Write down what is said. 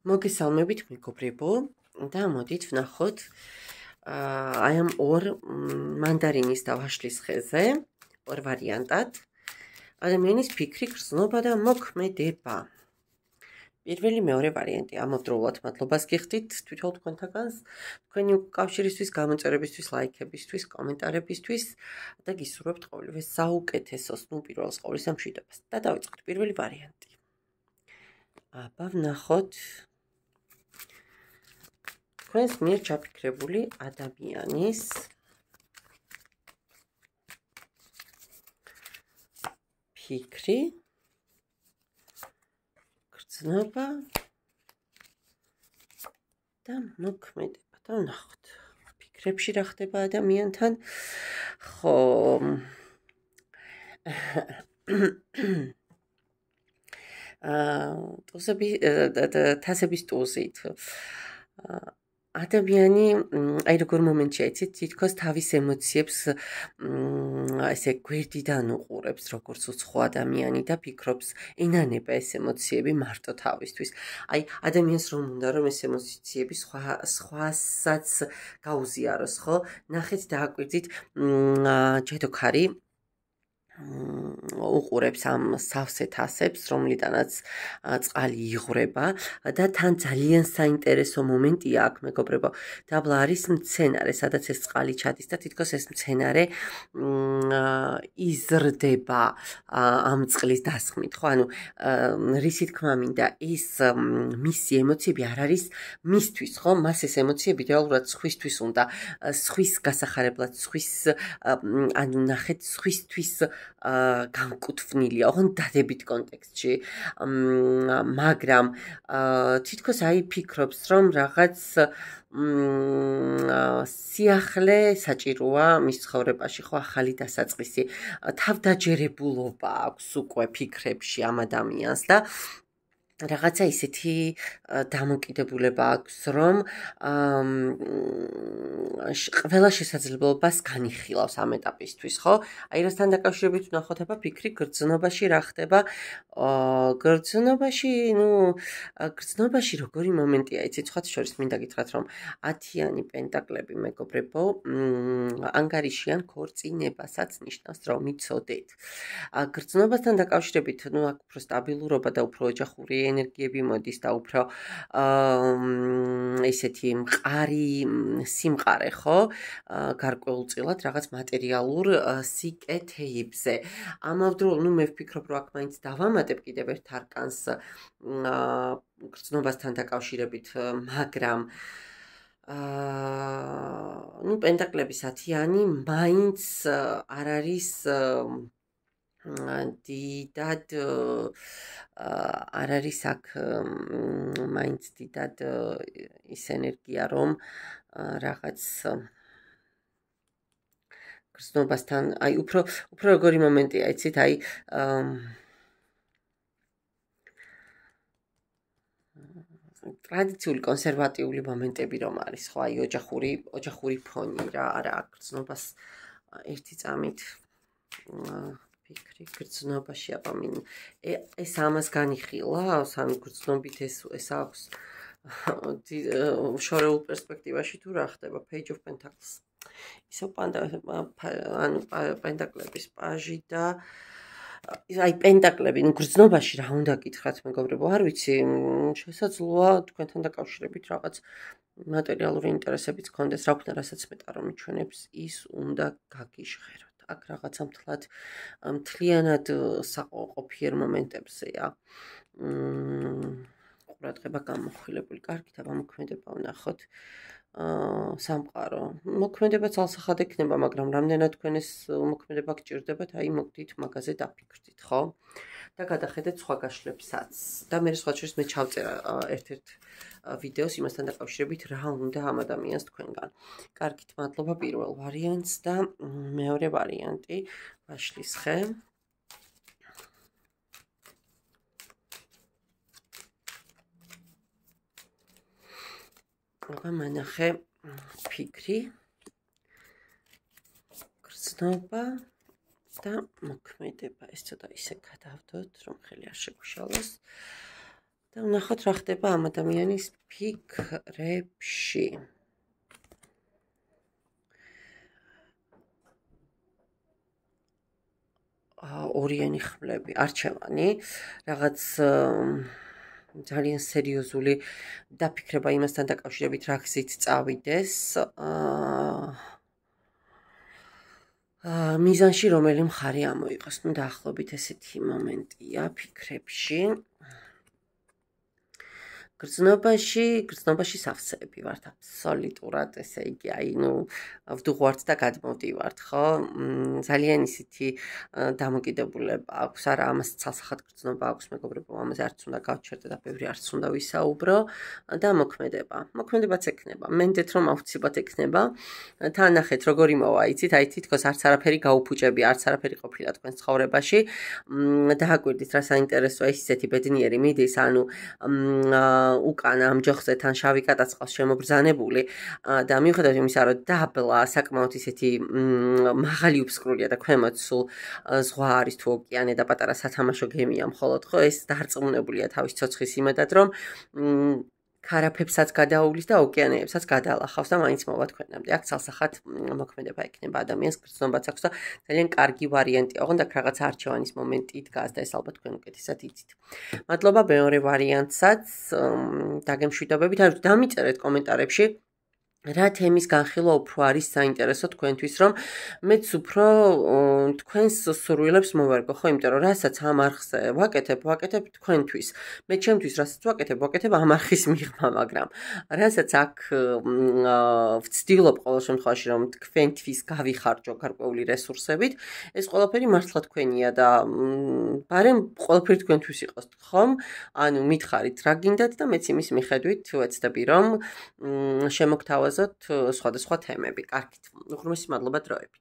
მოგესალმებით მეგობრებო და მოდით ვნახოთ აი ამ ორ მანდარინის და ვაშლის ხეზე ორ ვარიანტად ადამიანის ფიქრი, გრძნობა და მოქმედება. პირველი მეორე ვარიანტი ამავდროულად მადლობას გიხდით თვითონ თქვენთაგანს, თქვენი კავშირისთვის, გამოწერებისთვის, ლაიქებისთვის, კომენტარებისთვის და გისურვებთ ყოველივე საუკეთესოს, პირველს ყოვლისა მშვიდობას. და დავიწყოთ პირველი ვარიანტი. აბა ვნახოთ თქვენს მიერ ჩაფიქრებული ადამიანის ფიქრი, გრძნობა და მოქმედება. და ვნახოთ ფიქრებში რა ხდება ადამიანთან. ხო თასების ტუზით ადამიანი აი როგორ მომენტშია იცით თითქოს თავის ემოციებს ესე გვერდიდან უყურებს როგორც უცხო ადამიანი და ფიქრობს ენანება ეს ემოციები მარტო თავისთვის. აი ადამიანს რომ უნდა რომ ეს ემოციები სხვასაც გაუზიაროს, ხო? ნახეთ დააკვირდით ჯედოქარი უყურებს ამ სავსე თასებს, რომლიდანაც წყალი იღვრება და თან ძალიან საინტერესო მომენტია აქ მეგობრებო. დაბლა არის მცენარე, სადაც ეს წყალი ჩადის და თითქოს ეს მცენარე იზრდება ამ წყლის დასხმით, ხო? ანუ რისი თქმა მინდა, ეს მისი ემოციები არ არის მისთვის, ხო? მას ეს ემოციები რეალურად სხვისთვის უნდა, სხვის გასახარებლად, ანუ ნახეთ სხვისთვის განკუთვნილია, ოღონდ დადებით კონტექსტში, მაგრამ თითქოს აი ფიქრობს, რომ რაღაც სიახლე საჭიროა მის ცხოვრებაში, ხო, ახალი დასაწყისი, თავდაჯერებულობა აქვს უკვე ფიქრებში ამ ადამიანს და რაღაცა ისეთი დამოკიდებულება აქვს, რომ ყველა შესაძლებლობას განიხილავს ამ ეტაპისთვის, ხო? აი რასთან დაკავშირებით ვნახოთ აბა ფიქრი გრძნობაში რა ხდება? გრძნობაში როგორი მომენტია, იცით, სხვათა შორის მინდა გითხრათ, რომ 10-იანი პენტაკლები მეგობრებო, ანგარიშიან ქორწინებასაც ნიშნავს, რომ იცოდეთ. გრძნობასთან დაკავშირებით, აქ უფრო სტაბილურობა და უფრო ოჯახური ენერგიები მოდის და უფრო ესეთი მყარი სიმყარე, ხო? გარკვეულწილად რაღაც მატერიალურ სიკეთეებზე. ამავდროულად, მე ვფიქრობ, რომ აქ მაინც დავამატებ კიდევ ერთ არკანს გრძნობასთან დაკავშირებით, მაგრამ პენტაკლების 10-იანი მაინც არ არის დიდად არ არის აქ მაინც დიდად ის ენერგია, რომ რაღაც გრძნობასთან, აი უფრო როგორი მომენტია, იცით, აი ტრადიციული კონსერვატიული მომენტები რომ არის, ხო, აი ოჯახური ფონი რა, არა გრძნობას ერთი წამით ფიქრი გრძნობაში აბამინ ეს ამას განიხილავს, ანუ გრძნობით ეს აქვს შორეულ პერსპექტივაში თუ რა ხდება, Page of Pentacles. ისევ ანუ პენტაკლების პაჟი და აი პენტაკლები, გრძნობაში რა უნდა გითხრათ მეგობრებო, არ ვიცი, შესაძლოა თქვენთან დაკავშირებით რაღაც მატერიალური ინტერესებიც გქონდეს, რა ვქნა, რასაც მეტად რომ მიჩვენებს, ის უნდა გაგიჟღეროთ. აქ რაღაცა მთლიანად საყოფიერ მომენტებზეა ყურადღება გამოხილებული. კარგით, აბა მოქმედება ვნახოთ. სამყარო. მოქმედება ცალსახად ექნება, მაგრამ რამდენად თქვენ ეს მოქმედება გჭირდებათ, აი მოგდით მაგაზე დაფიქრდით, ხო? და გადახედეთ სხვა გაშლებსაც. და მე სხვა შორის მე ჩავწერა ერთ-ერთ ვიდეოს იმასთან დაკავშირებით, რა უნდა ამ ადამიანს თქვენგან. კარგით, მადლობა პირველ ვარიანტს და მეორე ვარიანტი, ვაშლის ხე. აბა მანახე ფიქრი, გრძნობა და მოქმედება. ეს ცოტა ისე გადავდოთ, რომ ხელი არ შეგვიშალოს. და ვნახოთ რა ხდება ამ ადამიანის ფიქრებში. ორიანი ხმლები, არჩევანი, რაღაც ძალიან სერიოზული დაფიქრება იმასთან დაკავშირებით, რა გზით წავიდეს. მიზანში რომელი მხარე ამოიღოს. ნუ დაახლოებით ესეთი მომენტია ფიქრებში. გრძნობაში სავსეები ვართ აბსოლუტურად, ესე იგი, ვდუღვართ და გადმოვდივართ, ხო? ძალიან ისეთი დამოკიდებულება აქვს, არა ამას ცალსახად გრძნობა აქვს, მეგობრებო, ამაზე არც უნდა გავჩერდე და ბევრი არც უნდა ვისაუბრო და მოქმედებაც ექნება. მენდეთ რომ აუცილებლად ექნება. თან ნახეთ როგორი მოვა, იცით, აი თითქოს არც არაფერი გაუფუჭები, არც არაფერი ყოფილა თქვენ ცხოვრებაში. დააკვირდით რა საინტერესოა, ის ისეთი ბედნიერი მიდის, ანუ უკან ამ ჯოხზე თან შავი კატაწყალს შემობრძანებული და მიუხედავად იმისა, რომ დაბლა საკმაოდ ისეთი მაღალი უფსკრულია და ქვემოთ სულ ზღვა არის თუ ოკეანე და პატარა სათამაშო გემია მხოლოდ, ხო, ეს დარწმუნებულია თავის ცოცხლის იმედად, რომ ქარაფებსაც გადაუვლის და ოკეანეებსაც გადაალახავს და მაინც მოვა თქვენამდე. აქ ცალსახად მოქმედება ექნება ადამიანს, გრძნობაც აქვს და ძალიან კარგი ვარიანტია. ოღონდ აქ რაღაც არჩევანის მომენტი დგას და ეს ალბათ თქვენ უკეთესად იცით. მადლობა მეორე ვარიანტსაც დაგემშვიდობებით. არ ვიცი, დამიწერეთ კომენტარებში რა თემის განხილვა უფრო არის საინტერესო თქვენთვის, რომ მეც უფრო თქვენს სურვილებს მოვერგო, ხო, იმიტომ რომ რასაც ამ არხზე ვაკეთებ თქვენთვის. მე ჩემთვის რასაც ვაკეთებ ამ არხის მიღმა, მაგრამ რასაც აქ ვცდილობ ყოველ შემთხვევაში, რომ თქვენთვის გავიხარჯო გარკვეული რესურსებით, ეს ყველაფერი მართლა თქვენია და ბარემ ყველაფერი თქვენთვის იყოს, ხომ? ანუ მითხარით რა გინდათ და მეც იმის მიხედვით ვეცდები, რომ შემოგთავაზოთ სხვადასხვა თემები. კარგით. უღრმესი მადლობა დროებით.